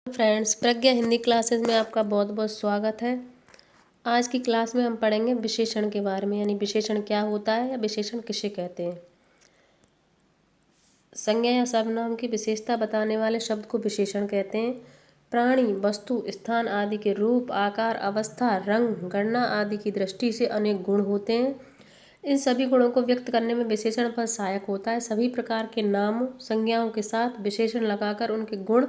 Friends, प्रज्ञा Hindi classes में आपका बहुत बहुत स्वागत है। आज की क्लास में हम पढ़ेंगे विशेषण के बारे में, यानी विशेषण क्या होता है या विशेषण किसे कहते हैं। संज्ञा या सर्वनाम की विशेषता बताने वाले शब्द को विशेषण कहते हैं। प्राणी, वस्तु, स्थान आदि के रूप, आकार, अवस्था, रंग, गणना आदि की दृष्टि से अनेक गुण होते हैं। इन सभी गुणों को व्यक्त करने में विशेषण पद सहायक होता है। सभी प्रकार के नामों, संज्ञाओं के साथ विशेषण लगाकर उनके गुण,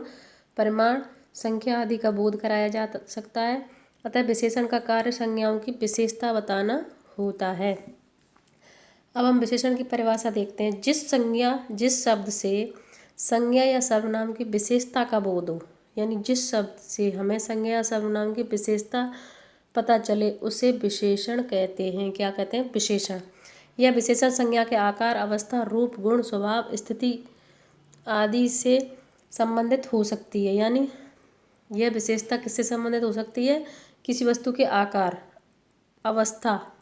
परिमाण, संख्या आदि का बोध कराया जा सकता है। अतः विशेषण का कार्य संज्ञाओं की विशेषता बताना होता है। अब हम विशेषण की परिभाषा देखते हैं। जिस शब्द से संज्ञा या सर्वनाम की विशेषता का बोध हो, यानी जिस शब्द से हमें संज्ञा या सर्वनाम की विशेषता पता चले उसे विशेषण कहते हैं। क्या कहते हैं? विशेषण। यह विशेषण संज्ञा के आकार, अवस्था, रूप, गुण, स्वभाव, स्थिति आदि से संबंधित हो सकती है। यानी यह विशेषता किससे संबंधित हो सकती है? किसी वस्तु के आकार, अवस्था,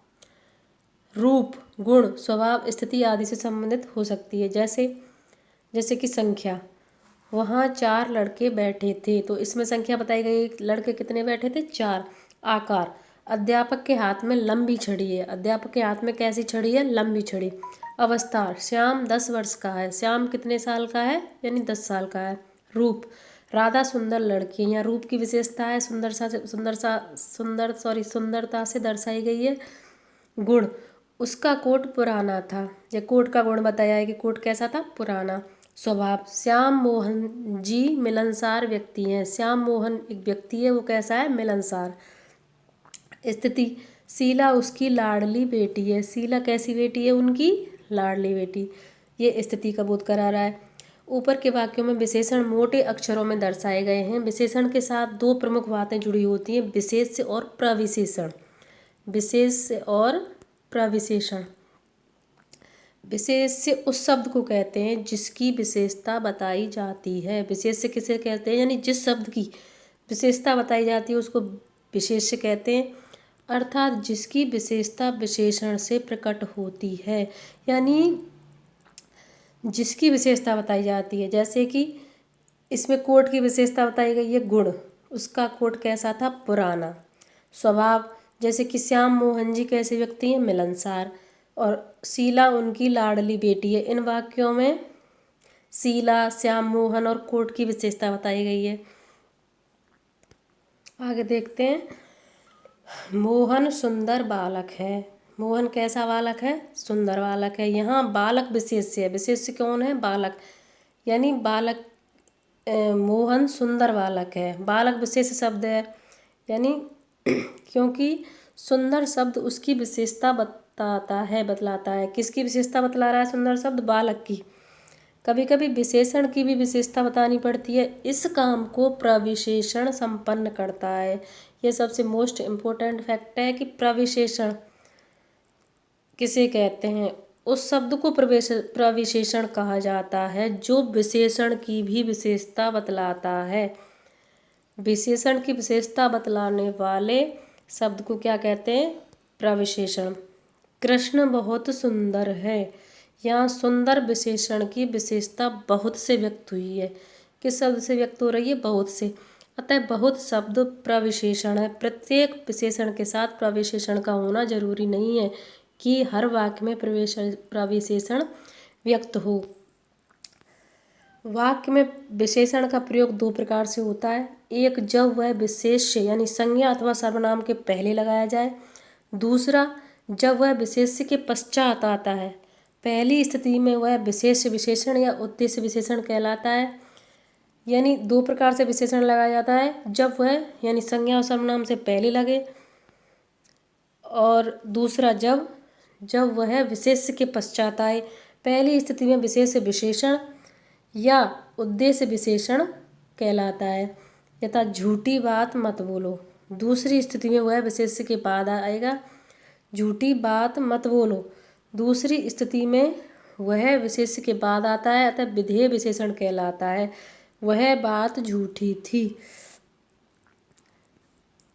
रूप, गुण, स्वभाव, स्थिति आदि से संबंधित हो सकती है। जैसे कि संख्या, वहाँ 4 लड़के बैठे थे, तो इसमें संख्या बताई गई, लड़के कितने बैठे थे? 4। आकार, अध्यापक के हाथ में लंबी छड़ी है। अध्यापक के हाथ में कैसी छड़ी है? लंबी छड़ी। अवस्था, श्याम 10 वर्ष का है। श्याम कितने साल का है? यानी 10 साल का है। रूप, राधा सुंदर लड़की है। यहाँ रूप की विशेषता है, सुंदरता से दर्शाई गई है। गुण, उसका कोट पुराना था। ये कोट का गुण बताया है कि कोट कैसा था? पुराना। स्वभाव, श्याम मोहन जी मिलनसार व्यक्ति हैं। श्याम मोहन एक व्यक्ति है, वो कैसा है? मिलनसार। स्थिति, शीला उसकी लाडली बेटी है। शीला कैसी बेटी है? उनकी लाडली बेटी। ये स्थिति का बोध करा रहा है। ऊपर के वाक्यों में विशेषण मोटे अक्षरों में दर्शाए गए हैं। विशेषण के साथ 2 प्रमुख बातें जुड़ी होती हैं, विशेष्य और प्रविशेषण। विशेष्य और प्रविशेषण। विशेष्य उस शब्द को कहते हैं जिसकी विशेषता बताई जाती है। विशेष्य किसे कहते हैं? यानी जिस शब्द की विशेषता बताई जाती है उसको विशेष्य कहते हैं, अर्थात जिसकी विशेषता विशेषण से प्रकट होती है। यानी जिसकी विशेषता बताई जाती है, जैसे कि इसमें कोट की विशेषता बताई गई है, गुण, उसका कोट कैसा था? पुराना। स्वभाव, जैसे कि श्याम मोहन जी कैसे व्यक्ति हैं? मिलनसार। और शीला उनकी लाडली बेटी है। इन वाक्यों में शीला, श्याम मोहन और कोट की विशेषता बताई गई है। आगे देखते हैं। मोहन सुंदर बालक है। मोहन कैसा बालक है? सुंदर बालक है। यहाँ बालक विशेष्य है। विशेष्य कौन है? बालक। यानी बालक, मोहन सुंदर बालक है। बालक विशेष शब्द है, यानी क्योंकि सुंदर शब्द उसकी विशेषता बतलाता है। किसकी विशेषता बतला रहा है सुंदर शब्द? बालक की। कभी कभी विशेषण की भी विशेषता बतानी पड़ती है। इस काम को प्रविशेषण संपन्न करता है। यह सबसे मोस्ट इम्पोर्टेंट फैक्ट है कि प्रविशेषण किसे कहते हैं? उस शब्द को प्रविशेषण कहा जाता है जो विशेषण की भी विशेषता बतलाता है। विशेषण की विशेषता बतलाने वाले शब्द को क्या कहते हैं? प्रविशेषण। कृष्ण बहुत सुंदर है। यहाँ सुंदर विशेषण की विशेषता बहुत से व्यक्त हुई है। किस शब्द से व्यक्त हो रही है? बहुत से। अतः बहुत शब्द प्रविशेषण है। प्रत्येक विशेषण के साथ प्रविशेषण का होना जरूरी नहीं है कि हर वाक्य में प्रविशेषण व्यक्त हो। वाक्य में विशेषण का प्रयोग 2 प्रकार से होता है। एक, जब वह विशेष्य यानी संज्ञा अथवा सर्वनाम के पहले लगाया जाए। दूसरा, जब वह विशेष्य के पश्चात आता है। पहली स्थिति में वह विशेष्य विशेषण या उद्देश्य विशेषण कहलाता है। यानी 2 प्रकार से विशेषण लगाया जाता है, जब वह यानी संज्ञा और सर्वनाम से पहले लगे, और दूसरा जब वह विशेष्य के पश्चात आए। पहली स्थिति में विशेष्य विशेषण या उद्देश्य विशेषण कहलाता है। यथा झूठी बात मत बोलो। दूसरी स्थिति में वह विशेष्य के बाद आएगा। झूठी बात मत बोलो दूसरी स्थिति में वह विशेष्य के बाद आता है, अतः विधेय विशेषण कहलाता है। वह बात झूठी थी।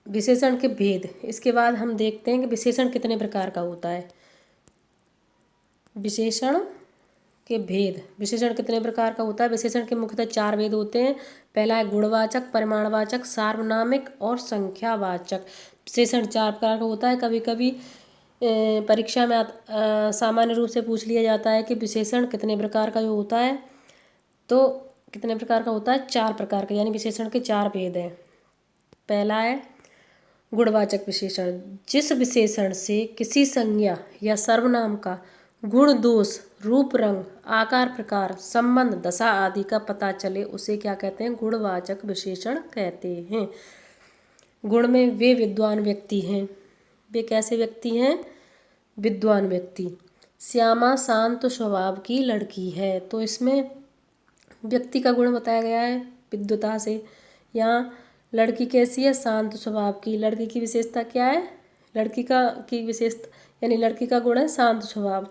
विशेषण के भेद। इसके बाद हम देखते हैं कि विशेषण कितने प्रकार का होता है। विशेषण के भेद। विशेषण कितने प्रकार का होता है? विशेषण के मुख्यतः 4 भेद होते हैं। पहला है गुणवाचक, परिमाणवाचक, सार्वनामिक और संख्यावाचक। विशेषण 4 प्रकार का होता है। कभी कभी परीक्षा में सामान्य रूप से पूछ लिया जाता है कि विशेषण कितने प्रकार का जो होता है, तो कितने प्रकार का होता है? 4 प्रकार का, यानी विशेषण के 4 भेद हैं। पहला है गुणवाचक विशेषण। जिस विशेषण से किसी संज्ञा या सर्वनाम का गुण, दोष, रूप, रंग, आकार, प्रकार, संबंध, दशा आदि का पता चले उसे क्या कहते हैं? गुणवाचक विशेषण कहते हैं। गुण में वे विद्वान व्यक्ति हैं। वे कैसे व्यक्ति हैं? विद्वान व्यक्ति। श्यामा शांत स्वभाव की लड़की है, तो इसमें व्यक्ति का गुण बताया गया है विद्वता से। यहाँ लड़की कैसी है? शांत स्वभाव की। लड़की की विशेषता क्या है? लड़की की विशेषता यानी लड़की का गुण है शांत स्वभाव।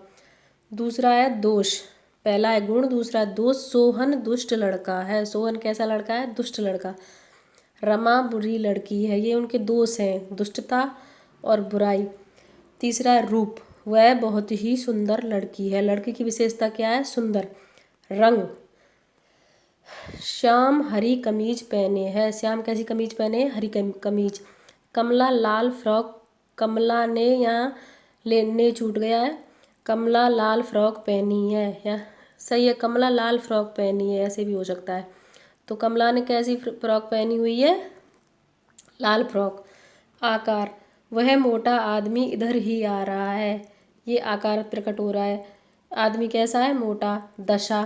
दूसरा है दोष। पहला है गुण, दूसरा है दोष। सोहन दुष्ट लड़का है। सोहन कैसा लड़का है? दुष्ट लड़का। रमा बुरी लड़की है। ये उनके दोष हैं, दुष्टता और बुराई। तीसरा है रूप। वह बहुत ही सुंदर लड़की है। लड़की की विशेषता क्या है? सुंदर। रंग। श्याम हरी कमीज पहने है। श्याम कैसी कमीज पहने? हरी कमीज। कमला लाल फ्रॉक। कमला ने यहाँ लेने छूट गया है। कमला लाल फ्रॉक पहनी है, या सही है, कमला लाल फ्रॉक पहनी है, ऐसे भी हो सकता है। तो कमला ने कैसी फ्रॉक पहनी हुई है? लाल फ्रॉक। आकार। वह मोटा आदमी इधर ही आ रहा है। ये आकार प्रकट हो रहा है। आदमी कैसा है? मोटा। दशा।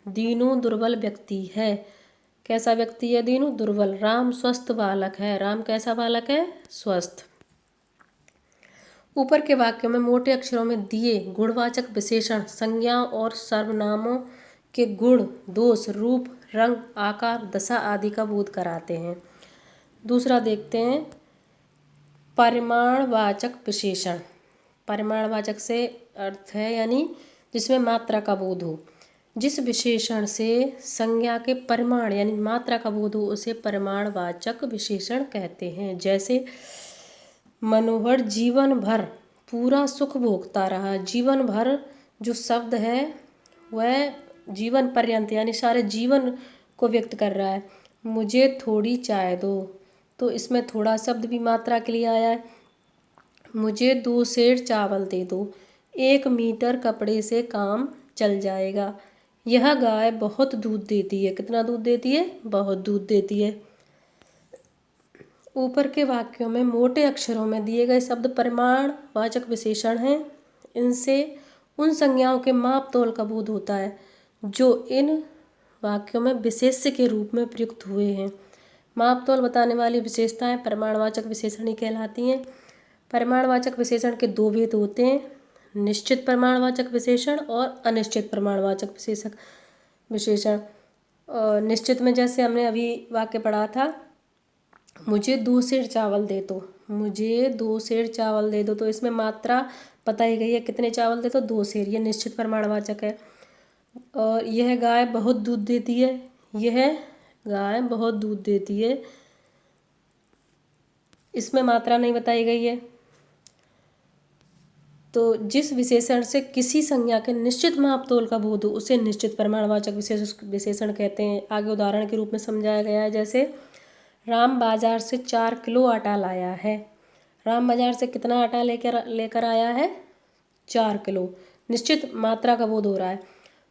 दीनू दुर्बल व्यक्ति है। कैसा व्यक्ति है? दीनू दुर्बल। राम स्वस्थ बालक है। राम कैसा बालक है? स्वस्थ। ऊपर के वाक्यों में मोटे अक्षरों में दिए गुणवाचक विशेषण संज्ञाओं और सर्वनामों के गुण, दोष, रूप, रंग, आकार, दशा आदि का बोध कराते हैं। दूसरा देखते हैं परिमाणवाचक विशेषण। परिमाणवाचक से अर्थ है यानी जिसमें मात्रा का बोध हो। जिस विशेषण से संज्ञा के परिमाण यानी मात्रा का बोध हो उसे परिमाणवाचक विशेषण कहते हैं। जैसे मनोहर जीवन भर पूरा सुख भोगता रहा। जीवन भर जो शब्द है वह जीवन पर्यंत यानी सारे जीवन को व्यक्त कर रहा है। मुझे थोड़ी चाय दो, तो इसमें थोड़ा शब्द भी मात्रा के लिए आया है। मुझे 2 सेर चावल दे दो। 1 मीटर कपड़े से काम चल जाएगा। यह गाय बहुत दूध देती है। कितना दूध देती है? बहुत दूध देती है। ऊपर के वाक्यों में मोटे अक्षरों में दिए गए शब्द परिमाणवाचक विशेषण हैं। इनसे उन संज्ञाओं के माप तोल का बोध होता है जो इन वाक्यों में विशेष्य के रूप में प्रयुक्त हुए हैं। माप तोल बताने वाली विशेषताएं परिमाणवाचक विशेषण ही कहलाती हैं। परिमाणवाचक विशेषण के 2 भेद होते हैं, निश्चित परिमाणवाचक विशेषण और अनिश्चित परिमाणवाचक विशेषण। निश्चित में जैसे हमने अभी वाक्य पढ़ा था, मुझे 2 सेर चावल दे दो। मुझे 2 सेर चावल दे दो, तो इसमें मात्रा बताई गई है, कितने चावल दे दो? 2 सेर। ये निश्चित परिमाणवाचक है। और यह गाय बहुत दूध देती है। यह गाय बहुत दूध देती है, इसमें मात्रा नहीं बताई गई है। तो जिस विशेषण से किसी संज्ञा के निश्चित माप तोल का बोध हो उसे निश्चित परिमाणवाचक विशेषण कहते हैं। आगे उदाहरण के रूप में समझाया गया है। जैसे राम बाजार से 4 किलो आटा लाया है। राम बाजार से कितना आटा लेकर आया है? 4 किलो। निश्चित मात्रा का बोध हो रहा है।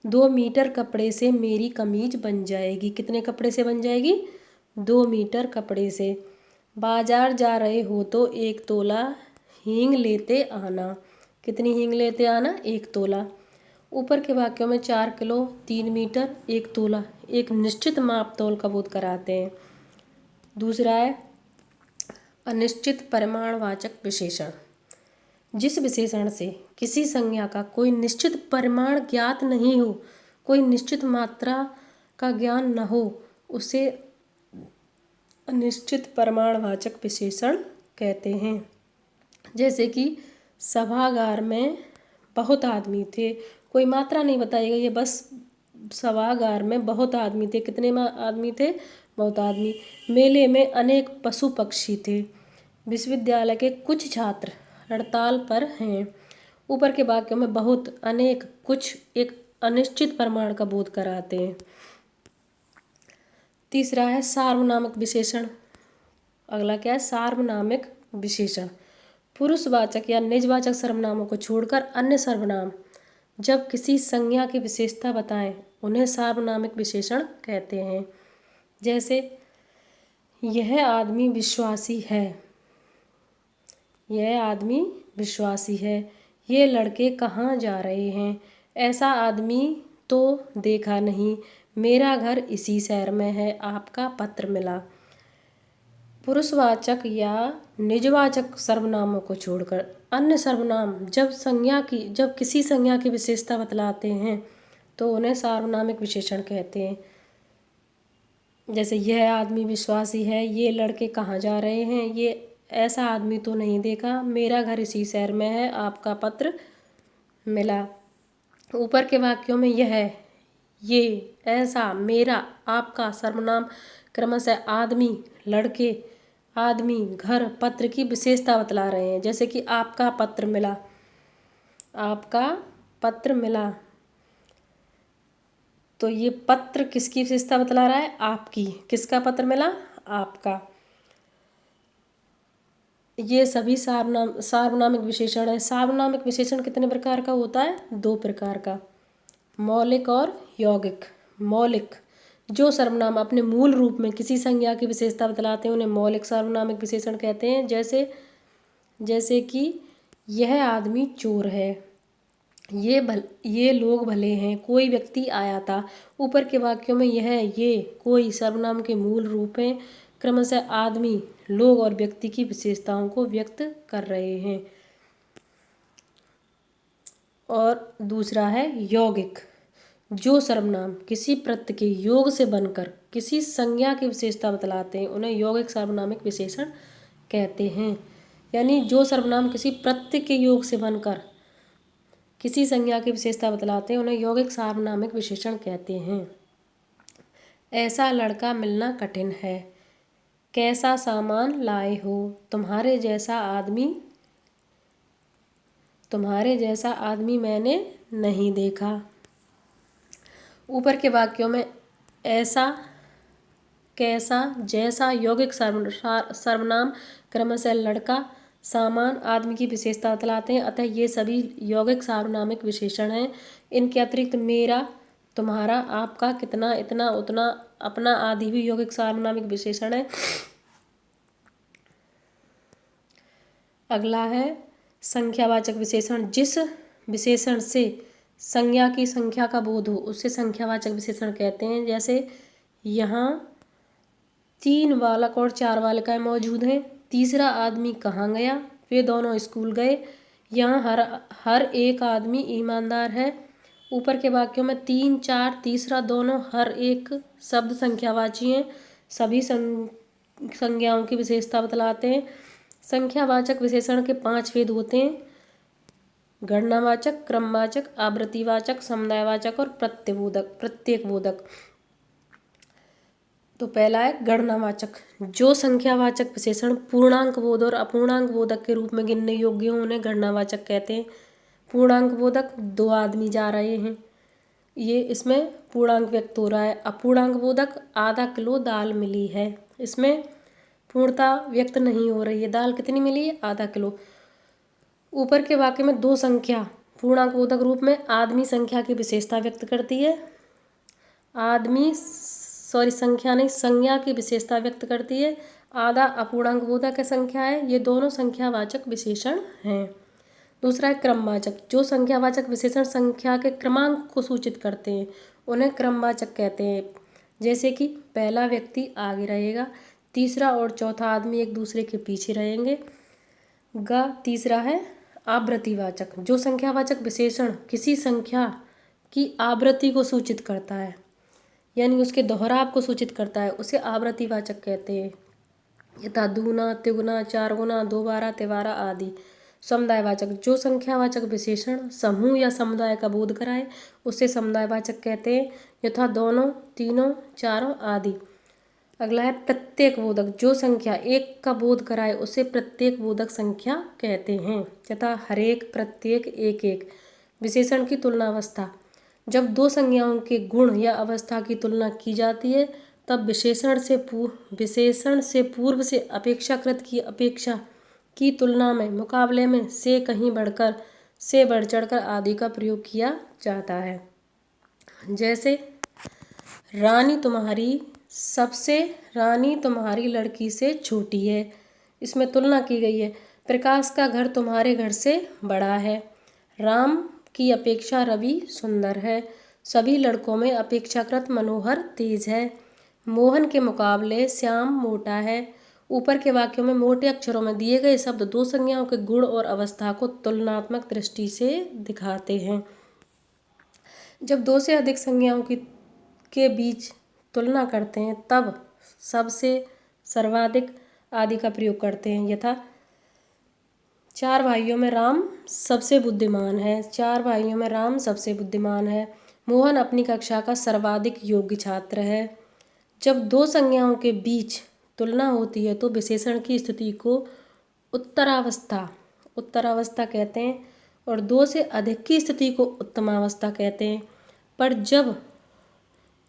2 मीटर कपड़े से मेरी कमीज बन जाएगी। कितने कपड़े से बन जाएगी? 2 मीटर कपड़े से। बाजार जा रहे हो तो 1 तोला हींग लेते आना। कितनी हींग लेते आना? 1 तोला। ऊपर के वाक्यों में 4 किलो, 3 मीटर, 1 तोला एक निश्चित माप तोल का बोध कराते हैं। दूसरा है अनिश्चित परिमाणवाचक विशेषण। जिस विशेषण से किसी संज्ञा का कोई निश्चित परिमाण ज्ञात नहीं हो, कोई निश्चित मात्रा का ज्ञान न हो, उसे अनिश्चित परिमाणवाचक विशेषण कहते हैं। जैसे कि सभागार में बहुत आदमी थे। कोई मात्रा नहीं बताई गई है, बस सभागार में बहुत आदमी थे। कितने आदमी थे? बहुत आदमी। मेले में अनेक पशु पक्षी थे। विश्वविद्यालय के कुछ छात्र हड़ताल पर हैं। ऊपर के वाक्यों में बहुत, अनेक, कुछ एक अनिश्चित प्रमाण का बोध कराते हैं। तीसरा है सार्वनामिक विशेषण। अगला क्या है? सार्वनामिक विशेषण। पुरुषवाचक या निजवाचक सर्वनामों को छोड़कर अन्य सर्वनाम जब किसी संज्ञा की विशेषता बताएं उन्हें सार्वनामिक विशेषण कहते हैं। जैसे यह आदमी विश्वासी है, यह आदमी विश्वासी है। ये लड़के कहाँ जा रहे हैं? ऐसा आदमी तो देखा नहीं। मेरा घर इसी शहर में है। आपका पत्र मिला। पुरुषवाचक या निजवाचक सर्वनामों को छोड़कर अन्य सर्वनाम जब किसी संज्ञा की विशेषता बतलाते हैं तो उन्हें सार्वनामिक विशेषण कहते हैं। जैसे यह आदमी विश्वासी है, ये लड़के कहाँ जा रहे हैं, ये ऐसा आदमी तो नहीं देखा, मेरा घर इसी शहर में है, आपका पत्र मिला। ऊपर के वाक्यों में यह, ये, ऐसा, मेरा, आपका सर्वनाम क्रमशः आदमी, लड़के, आदमी, घर, पत्र की विशेषता बतला रहे हैं। जैसे कि आपका पत्र मिला, आपका पत्र मिला, तो ये पत्र किसकी विशेषता बतला रहा है? आपकी। किसका पत्र मिला? आपका। ये सभी सार्वनामिक विशेषण है। सार्वनामिक विशेषण कितने प्रकार का होता है? 2 प्रकार का, मौलिक और यौगिक। मौलिक, जो सर्वनाम अपने मूल रूप में किसी संज्ञा की विशेषता बतलाते हैं उन्हें मौलिक सार्वनामिक विशेषण कहते हैं। जैसे कि यह आदमी चोर है, ये लोग भले हैं, कोई व्यक्ति आया था। ऊपर के वाक्यों में यह, ये, कोई सर्वनाम के मूल रूप हैं, क्रमशः आदमी, लोग और व्यक्ति की विशेषताओं को व्यक्त कर रहे हैं। और दूसरा है यौगिक, जो सर्वनाम किसी प्रत्यय के योग से बनकर किसी संज्ञा की विशेषता बतलाते हैं उन्हें यौगिक सार्वनामिक विशेषण कहते हैं। यानी जो सर्वनाम किसी प्रत्यय के योग से बनकर किसी संज्ञा की विशेषता बतलाते हैं उन्हें यौगिक सार्वनामिक विशेषण कहते हैं। ऐसा लड़का मिलना कठिन है। कैसा सामान लाए हो? तुम्हारे जैसा आदमी मैंने नहीं देखा। ऊपर के वाक्यों में ऐसा, कैसा, जैसा यौगिक सर्वनाम क्रमशः लड़का, सामान, आदमी की विशेषता बतलाते हैं, अतः ये सभी यौगिक सार्वनामिक विशेषण हैं। इनके अतिरिक्त मेरा, तुम्हारा, आपका, कितना, इतना, उतना, अपना आदि भी यौगिक सार्वनामिक विशेषण है। अगला है संख्यावाचक विशेषण। जिस विशेषण से संज्ञा की संख्या का बोध हो उसे संख्यावाचक विशेषण कहते हैं। जैसे यहाँ 3 बालक और 4 बालिकाएं मौजूद हैं। तीसरा आदमी कहाँ गया? वे दोनों स्कूल गए। यहाँ हर एक आदमी ईमानदार है। ऊपर के वाक्यों में 3, 4, तीसरा, दोनों, हर एक शब्द संख्यावाची हैं। सभी संज्ञाओं की विशेषता बतलाते हैं। संख्यावाचक विशेषण के 5 भेद होते हैं: गणनावाचक, क्रमवाचक, आवृत्तिवाचक, समुदायवाचक और प्रत्येकबोधक। तो पहला है गणनावाचक। जो संख्यावाचक विशेषण पूर्णांक बोधक और अपूर्णांक बोधक के रूप में गिनने योग्य हो उन्हें गणनावाचक कहते हैं। पूर्णांक बोधक, 2 आदमी जा रहे हैं, ये इसमें पूर्णांक व्यक्त हो रहा है। अपूर्णांक बोधक, आधा किलो दाल मिली है, इसमें पूर्णता व्यक्त नहीं हो रही है। दाल कितनी मिली है? आधा किलो। ऊपर के वाक्य में 2 संख्या पूर्णांक बोधक रूप में आदमी संख्या की विशेषता व्यक्त करती है। संज्ञा की विशेषता व्यक्त करती है। आधा अपूर्णांक बोधक है, संख्या है। ये दोनों संख्यावाचक विशेषण हैं। दूसरा है क्रमवाचक। जो संख्यावाचक विशेषण संख्या के क्रमांक को सूचित करते हैं उन्हें क्रमवाचक कहते हैं। जैसे कि पहला व्यक्ति आगे रहेगा, तीसरा और चौथा आदमी एक दूसरे के पीछे रहेंगे। तीसरा है आवृत्तिवाचक। जो संख्यावाचक विशेषण किसी संख्या की आवृत्ति को सूचित करता है यानी उसके दोहराव को सूचित करता है उसे आवृत्तिवाचक कहते हैं। यथा दूना, तिगुना, 4 गुना, 2 बारह, 13 आदि। समुदायवाचक। जो संख्यावाचक विशेषण समूह या समुदाय का बोध कराए उसे समुदायवाचक कहते हैं। यथा दोनों, तीनों, चारों आदि। अगला है प्रत्येक बोधक। जो संख्या 1 का बोध कराए उसे प्रत्येक बोधक संख्या कहते हैं। यथा हरेक, प्रत्येक, एक एक। विशेषण की तुलनावस्था। जब दो संज्ञाओं के गुण या अवस्था की तुलना की जाती है तब विशेषण से पूर्व से अपेक्षाकृत की अपेक्षा की तुलना में मुकाबले में से कहीं बढ़कर से बढ़ चढ़कर आदि का प्रयोग किया जाता है। जैसे रानी तुम्हारी लड़की से छोटी है, इसमें तुलना की गई है। प्रकाश का घर तुम्हारे घर से बड़ा है। राम की अपेक्षा रवि सुंदर है। सभी लड़कों में अपेक्षाकृत मनोहर तेज है। मोहन के मुकाबले श्याम मोटा है। ऊपर के वाक्यों में मोटे अक्षरों में दिए गए शब्द दो संज्ञाओं के गुण और अवस्था को तुलनात्मक दृष्टि से दिखाते हैं। जब दो से अधिक संज्ञाओं के बीच तुलना करते हैं तब सबसे सर्वाधिक आदि का प्रयोग करते हैं। यथा चार भाइयों में राम सबसे बुद्धिमान है। मोहन अपनी कक्षा का सर्वाधिक योग्य छात्र है। जब दो संज्ञाओं के बीच तुलना होती है तो विशेषण की स्थिति को उत्तरावस्था कहते हैं और दो से अधिक की स्थिति को उत्तमावस्था कहते हैं। पर जब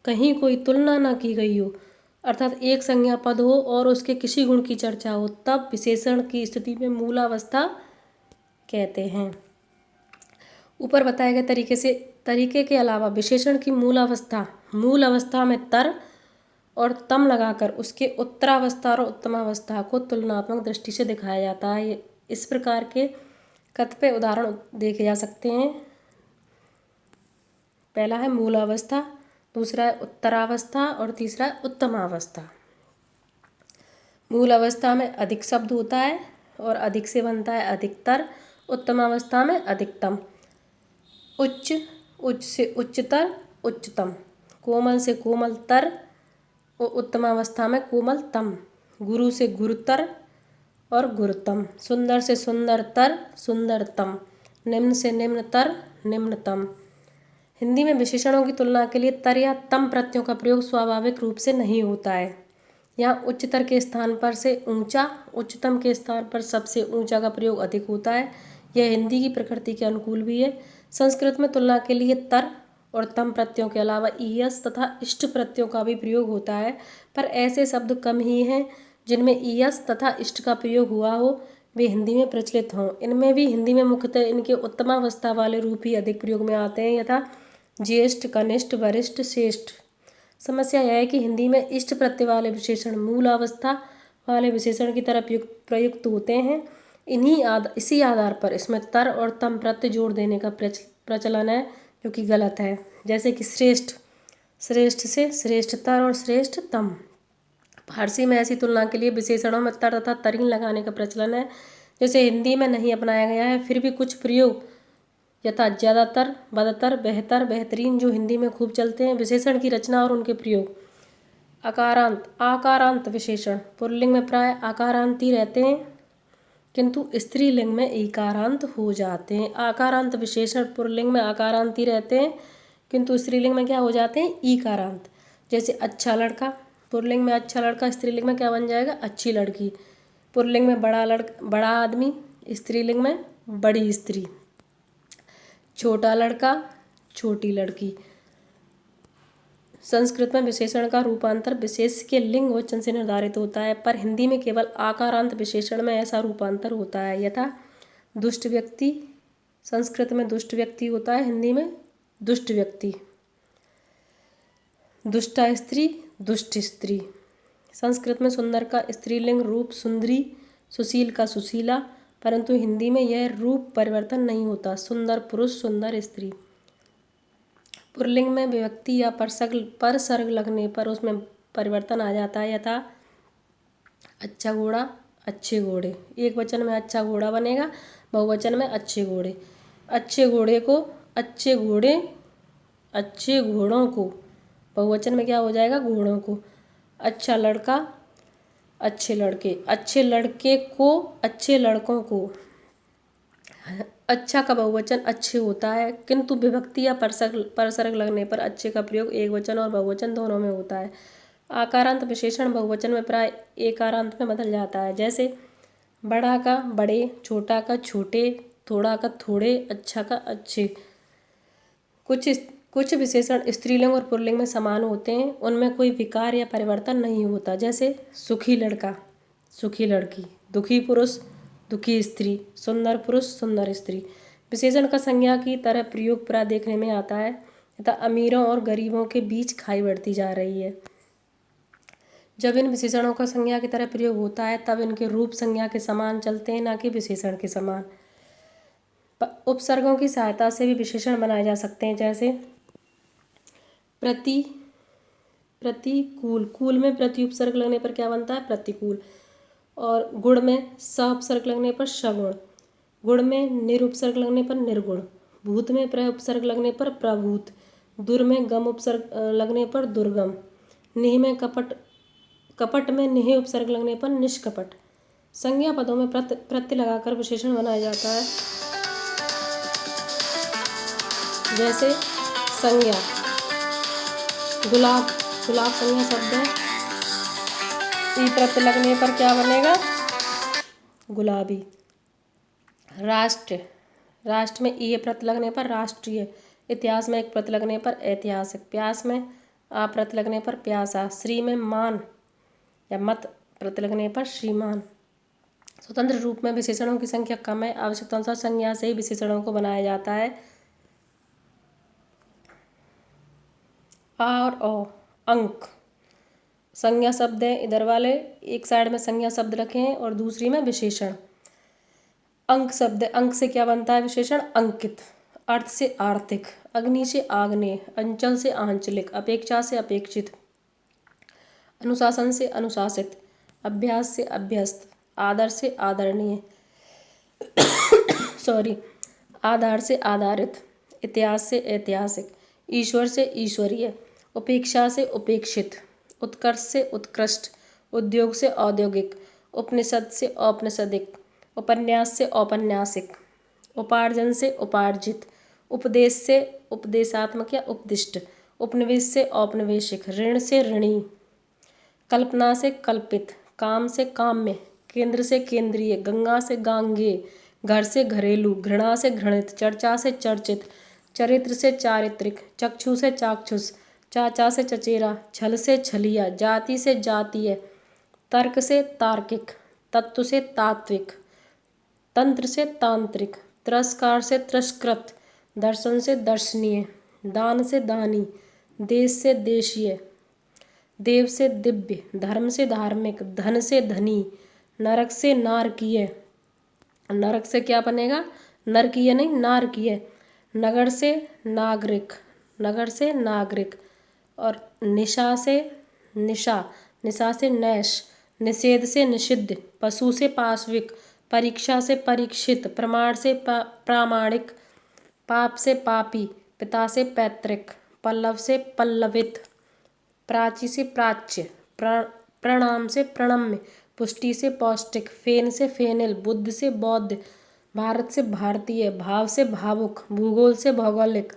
कहीं कोई तुलना न की गई हो अर्थात एक संज्ञा पद हो और उसके किसी गुण की चर्चा हो तब विशेषण की स्थिति में मूलावस्था कहते हैं। ऊपर बताए गए तरीके के अलावा विशेषण की मूल अवस्था में तर और तम लगाकर उसके उत्तरावस्था और उत्तमावस्था को तुलनात्मक दृष्टि से दिखाया जाता है। इस प्रकार के कतिपय उदाहरण देखे जा सकते हैं। पहला है मूलावस्था, दूसरा है उत्तरावस्था और तीसरा है उत्तमावस्था। मूल अवस्था में अधिक शब्द होता है और अधिक से बनता है अधिकतर। उत्तमावस्था में अधिकतम। उच्च से उच्चतर, उच्चतम। कोमल से कोमलतर और उत्तमावस्था में कोमलतम। गुरु से गुरुतर और गुरुतम। सुंदर से सुंदरतर, सुंदरतम। निम्न से निम्नतर, निम्नतम। हिंदी में विशेषणों की तुलना के लिए तर या तम प्रत्ययों का प्रयोग स्वाभाविक रूप से नहीं होता है। यहाँ उच्चतर के स्थान पर से ऊंचा, उच्चतम के स्थान पर सबसे ऊंचा का प्रयोग अधिक होता है। यह हिंदी की प्रकृति के अनुकूल भी है। संस्कृत में तुलना के लिए तर और तम प्रत्ययों के अलावा ईयस तथा इष्ट प्रत्ययों का भी प्रयोग होता है, पर ऐसे शब्द कम ही हैं जिनमें ईयस तथा इष्ट का प्रयोग हुआ हो वे हिंदी में प्रचलित हों। इनमें भी हिंदी में मुख्यतः इनके उत्तमावस्था वाले रूप ही अधिक प्रयोग में आते हैं, यथा ज्येष्ठ, कनिष्ठ, वरिष्ठ, श्रेष्ठ। समस्या यह है कि हिंदी में इष्ट प्रत्यय वाले विशेषण मूल अवस्था वाले विशेषण की तरह प्रयुक्त होते हैं। इसी आधार पर इसमें तर और तम प्रत्यय जोड़ देने का प्रचलन है, जो कि गलत है। जैसे कि श्रेष्ठ से श्रेष्ठतर और श्रेष्ठतम। फारसी में ऐसी तुलना के लिए विशेषणों में तर तथा तरीन लगाने का प्रचलन है, जैसे हिंदी में नहीं अपनाया गया है। फिर भी कुछ प्रयोग यथा ज़्यादातर, बदतर, बेहतर, बेहतरीन जो हिंदी में खूब चलते हैं। विशेषण की रचना और उनके प्रयोग। आकारांत विशेषण पुल्लिंग में प्राय आकारांत ही रहते हैं, किंतु स्त्रीलिंग में ईकारांत हो जाते हैं। आकारांत विशेषण पुल्लिंग में आकारांत ही रहते हैं, किंतु स्त्रीलिंग में क्या हो जाते हैं? ईकारांत। जैसे अच्छा लड़का, पुल्लिंग में अच्छा लड़का, स्त्रीलिंग में क्या बन जाएगा? अच्छी लड़की। पुल्लिंग में बड़ा आदमी, स्त्रीलिंग में बड़ी स्त्री। छोटा लड़का, छोटी लड़की। संस्कृत में विशेषण का रूपांतर विशेष के लिंग वचन से निर्धारित होता है, पर हिंदी में केवल आकारांत विशेषण में ऐसा रूपांतर होता है। यथा दुष्ट व्यक्ति, संस्कृत में दुष्ट व्यक्ति होता है, हिंदी में दुष्ट व्यक्ति। दुष्टा स्त्री, दुष्ट स्त्री। संस्कृत में सुंदर का स्त्रीलिंग रूप सुंदरी, सुशील का सुशीला, परंतु हिंदी में यह रूप परिवर्तन नहीं होता। सुंदर पुरुष, सुंदर स्त्री। पुल्लिंग में विभक्ति या परसर्ग लगने पर उसमें परिवर्तन आ जाता है, यथा अच्छा घोड़ा, अच्छे घोड़े। एक वचन में अच्छा घोड़ा बनेगा, बहुवचन में अच्छे घोड़े। अच्छे घोड़ों को, बहुवचन में क्या हो जाएगा? घोड़ों को। अच्छा लड़का, अच्छे लड़के। अच्छे लड़के को, अच्छे लड़कों को। अच्छा का बहुवचन अच्छे होता है, किंतु विभक्ति या परसर्ग लगने पर अच्छे का प्रयोग एक वचन और बहुवचन दोनों में होता है। आकारांत विशेषण बहुवचन में प्राय एकारांत में बदल जाता है, जैसे बड़ा का बड़े, छोटा का छोटे, थोड़ा का थोड़े, अच्छा का अच्छे। कुछ कुछ विशेषण स्त्रीलिंग और पुल्लिंग में समान होते हैं, उनमें कोई विकार या परिवर्तन नहीं होता। जैसे सुखी लड़का, सुखी लड़की, दुखी पुरुष, दुखी स्त्री, सुंदर पुरुष, सुंदर स्त्री। विशेषण का संज्ञा की तरह प्रयोग प्राय देखने में आता है तथा अमीरों और गरीबों के बीच खाई बढ़ती जा रही है। जब इन विशेषणों का संज्ञा की तरह प्रयोग होता है तब इनके रूप संज्ञा के समान चलते हैं, न कि विशेषण के समान। उपसर्गों की सहायता से भी विशेषण बनाए जा सकते हैं। जैसे प्रतिकूल, कूल में प्रति उपसर्ग लगने पर क्या बनता है? प्रतिकूल। और गुण में स उपसर्ग लगने पर सगुण, गुण में निर उपसर्ग लगने पर निर्गुण, भूत में प्र उपसर्ग लगने पर प्रभूत, दुर में गम उपसर्ग लगने पर दुर्गम, निह में कपट, कपट में निह उपसर्ग लगने पर निष्कपट। संज्ञा पदों में प्रत्यय लगाकर विशेषण बनाया जाता है। जैसे संज्ञा गुलाब, गुलाब संज्ञा शब्द है, ई प्रत्यय लगने पर क्या बनेगा? गुलाबी। राष्ट्र, राष्ट्र में ई प्रत्यय लगने पर राष्ट्रीय, इतिहास में एक प्रत्यय लगने पर ऐतिहासिक, प्यास में आ प्रत्यय लगने पर प्यासा, श्री में मान या मत प्रत्यय लगने पर श्रीमान। स्वतंत्र रूप में विशेषणों की संख्या कम है, आवश्यकतानुसार संज्ञा से ही विशेषणों को बनाया जाता है। आ और ओ, अंक संज्ञा शब्द है, इधर वाले एक साइड में संज्ञा शब्द रखे हैं और दूसरी में विशेषण। अंक शब्द, अंक से क्या बनता है विशेषण? अंकित। अर्थ से आर्थिक, अग्नि से आग्नेय, अंचल से आंचलिक, अपेक्षा से अपेक्षित, अनुशासन से अनुशासित, अभ्यास से अभ्यस्त, आदर से आदरणीय आधार से आधारित, इतिहास से ऐतिहासिक, ईश्वर से ईश्वरीय, उपेक्षा से उपेक्षित, उत्कर्ष से उत्कृष्ट, उद्योग से औद्योगिक, उपनिषद से औपनिषदिक, उपन्यास से औपन्यासिक, उपार्जन से उपार्जित, उपदेश से उपदेशात्मक या उपदिष्ट, उपनिवेश से औपनिवेशिक, ऋण से ऋणी, कल्पना से कल्पित, काम से काम्य, केंद्र से केंद्रीय, गंगा से गांगेय, घर से घरेलू, घृणा से घृणित, चर्चा से चर्चित, चरित्र से चारित्रिक, चक्षु से चाक्षुष, चाचा से चचेरा, छल से छलिया, जाति से जातीय, तर्क से तार्किक, तत्व से तात्विक, तंत्र से तांत्रिक, तिरस्कार से तिरस्कृत, दर्शन से दर्शनीय, दान से दानी, देश से देशीय, देव से दिव्य, धर्म से धार्मिक, धन से धनी, नरक से नारकीय, नरक से क्या बनेगा? नरकीय नहीं, नारकीय, नगर से नागरिक, नगर से नागरिक, और निशा से निशा, निशा से नैश, निषेध से निषिद्ध, पशु से पाशविक, परीक्षा से परीक्षित, प्रमाण से प्रामाणिक, पाप से पापी, पिता से पैतृक, पल्लव से पल्लवित, प्राची से प्राच्य, प्रणाम से प्रणम्य, पुष्टि से पौष्टिक, फेन से फेनिल, बुद्ध से बौद्ध, भारत से भारतीय, भाव से भावुक, भूगोल से भौगोलिक,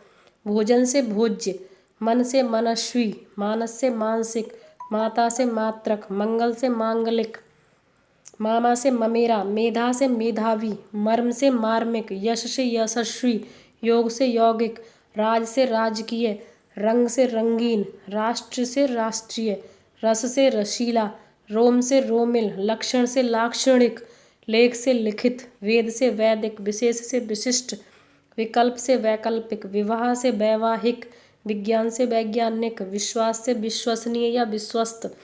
भोजन से भोज्य, मन से मनस्वी, मानस से मानसिक, माता से मात्रक, मंगल से मांगलिक, मामा से ममेरा, मेधा से मेधावी, मर्म से मार्मिक, यश से यशस्वी, योग से यौगिक, राज से राजकीय, रंग से रंगीन, राष्ट्र से राष्ट्रीय, रस से रसीला, रोम से रोमिल, लक्षण से लाक्षणिक, लेख से लिखित, वेद से वैदिक, विशेष से विशिष्ट, विकल्प से वैकल्पिक, विवाह से वैवाहिक, विज्ञान से वैज्ञानिक, विश्वास से विश्वसनीय या विश्वस्त,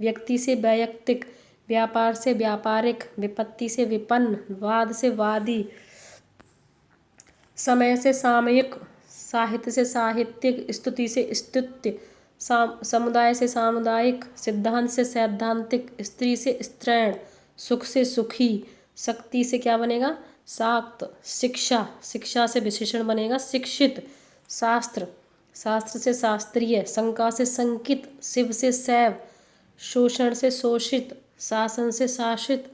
व्यक्ति से वैयक्तिक, व्यापार से व्यापारिक, विपत्ति से विपन्न, वाद से वादी, समय से सामयिक, साहित्य से साहित्यिक, स्तुति से स्तुत्य, समुदाय से सामुदायिक, सिद्धांत से सैद्धांतिक, स्त्री से स्त्रैण, सुख से सुखी, शक्ति से क्या बनेगा? शाक्त, शिक्षा, शिक्षा से विशेषण बनेगा शिक्षित, शास्त्र, शास्त्र से शास्त्रीय, शंका से शंकित, शिव से शैव, शोषण से शोषित, शासन से शासित,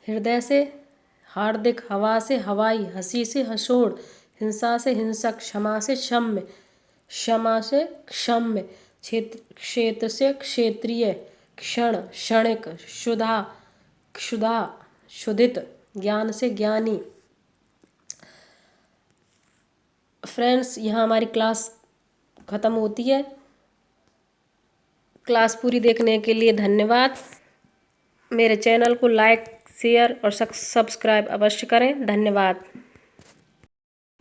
हृदय से हार्दिक, हवा से हवाई, हंसी से हंसोड़, हिंसा से हिंसक, क्षमा से क्षम्य, क्षमा से क्षम्य, क्षेत्र से क्षेत्रीय, क्षण, क्षणिक, क्षुधा, क्षुधा, क्षुधित, ज्ञान से ज्ञानी, फ्रेंड्स, यहाँ हमारी क्लास ख़त्म होती है। क्लास पूरी देखने के लिए धन्यवाद। मेरे चैनल को लाइक, शेयर और सब्सक्राइब अवश्य करें। धन्यवाद।